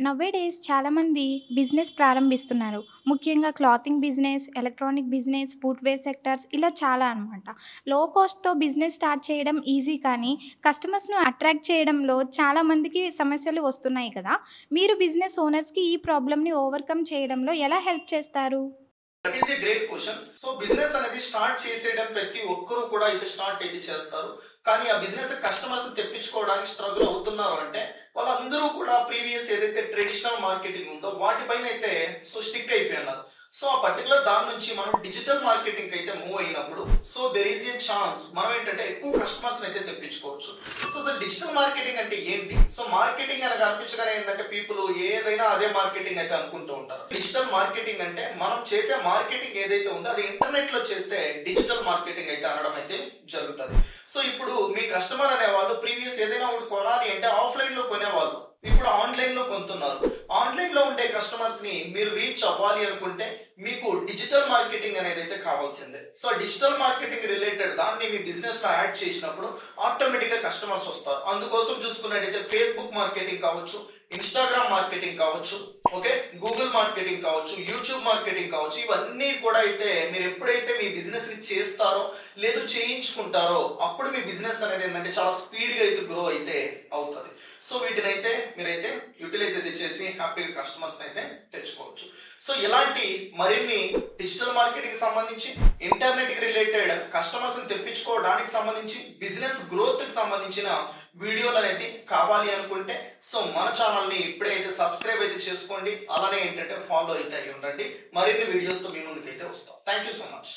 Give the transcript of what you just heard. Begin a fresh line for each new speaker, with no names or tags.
Nowadays చాలామంది business ప్రారంభిస్తున్నారు. ముఖ్యంగా clothing business, electronic business, footwear sectors ఇలా చాలా అనమాట. లో కాస్ట్‌తో బిజినెస్ స్టార్ట్ చేయడం ఈజీ కానీ, కస్టమర్స్‌ను అట్రాక్ట్ చేయడంలో చాలా మందికి సమస్యలు వస్తున్నాయి కదా! మీరు బిజినెస్ ఓనర్స్‌కి ఈ ప్రాబ్లమ్‌ని ఓవర్‌కమ్ చేయడంలో ఎలా హెల్ప్ చేస్తారు?
That is a great question. So business అనేది స్టార్ట్ చేసేయడం ప్రతి ఒక్కరూ కూడా అయితే స్టార్ట్ అయితే చేస్తారు. కానీ ఆ బిజినెస్ కస్టమర్స్ తెప్పించుకోవడానికి స్ట్రగుల్ అవుతున్నారు అంటే వాళ్ళందరూ కూడా ప్రీవియస్ ఏదైతే ట్రెడిషనల్ మార్కెటింగ్ ఉందో వాటిపైన అయితే స్టిక్ అయిపోయి ఉన్నారు. సో ఆ పర్టికులర్ దాని నుంచి మనం డిజిటల్ మార్కెటింగ్ అయితే మూవ్ అయినప్పుడు so there is a chance మనం ఏంటంటే ఎక్కువ కస్టమర్స్ అయితే తెప్పించుకోవచ్చు. సో అసలు డిజిటల్ మార్కెటింగ్ అంటే ఏంటి? సో మార్కెటింగ్ అని కనిపించగానే ఏంటంటే పీపుల్ ఏదైనా అదే మార్కెటింగ్ అయితే అనుకుంటూ ఉంటారు. డిజిటల్ మార్కెటింగ్ అంటే మనం చేసే మార్కెటింగ్ ఏదైతే ఉందో అది ఇంటర్నెట్ లో చేస్తే డిజిటల్ మార్కెటింగ్ అయితే అనడం అయితే జరుగుతుంది. సో ఇప్పుడు మీ కస్టమర్ అనే వాళ్ళు ప్రీవియస్ ఏదైనా ఒకటి కొనాలి అంటే ఆఫ్లైన్ లో కొనేవాళ్ళు, ఇప్పుడు ఆన్లైన్ లో కొంటున్నారు. ఆన్లైన్ లో ఉండే కస్టమర్స్ ని మీరు రీచ్ అవ్వాలి అనుకుంటే మీకు డిజిటల్ మార్కెటింగ్ అనేది అయితే కావాల్సిందే. సో డిజిటల్ మార్కెటింగ్ రిలేటెడ్ దాన్ని మీ బిజినెస్ లో యాడ్ చేసినప్పుడు ఆటోమేటిక్ గా కస్టమర్స్ వస్తారు. అందుకోసం చూసుకున్నట్టయితే ఫేస్బుక్ మార్కెటింగ్ కావచ్చు, ఇన్స్టాగ్రామ్ మార్కెటింగ్ కావచ్చు, ఓకే, గూగుల్ మార్కెటింగ్ కావచ్చు, యూట్యూబ్ మార్కెటింగ్ కావచ్చు, ఇవన్నీ కూడా అయితే మీరు ఎప్పుడైతే మీ బిజినెస్ ని చేస్తారో లేదు చేయించుకుంటారో అప్పుడు మీ బిజినెస్ అనేది ఏంటంటే చాలా స్పీడ్ గా అయితే గ్రో అయితే అవుతుంది. సో వీటిని అయితే మీరైతే యూటిలైజ్ అయితే చేసి హ్యాపీగా కస్టమర్స్ అయితే తెచ్చుకోవచ్చు. సో ఇలాంటి మరిన్ని డిజిటల్ మార్కెటింగ్ సంబంధించి ఇంటర్నెట్ కి రిలేటెడ్ కస్టమర్స్ ని తెప్పించుకోవడానికి సంబంధించి బిజినెస్ గ్రోత్ కి సంబంధించిన వీడియోలు అనేది కావాలి అనుకుంటే సో మన ఛానల్ ని ఇప్పుడే అయితే సబ్స్క్రైబ్ అయితే చేసుకోండి. అలానే ఏంటంటే ఫాలో అయితే అయ్యి ఉండండి. మరిన్ని వీడియోస్ తో మీ ముందుకైతే వస్తాం. Thank you so much.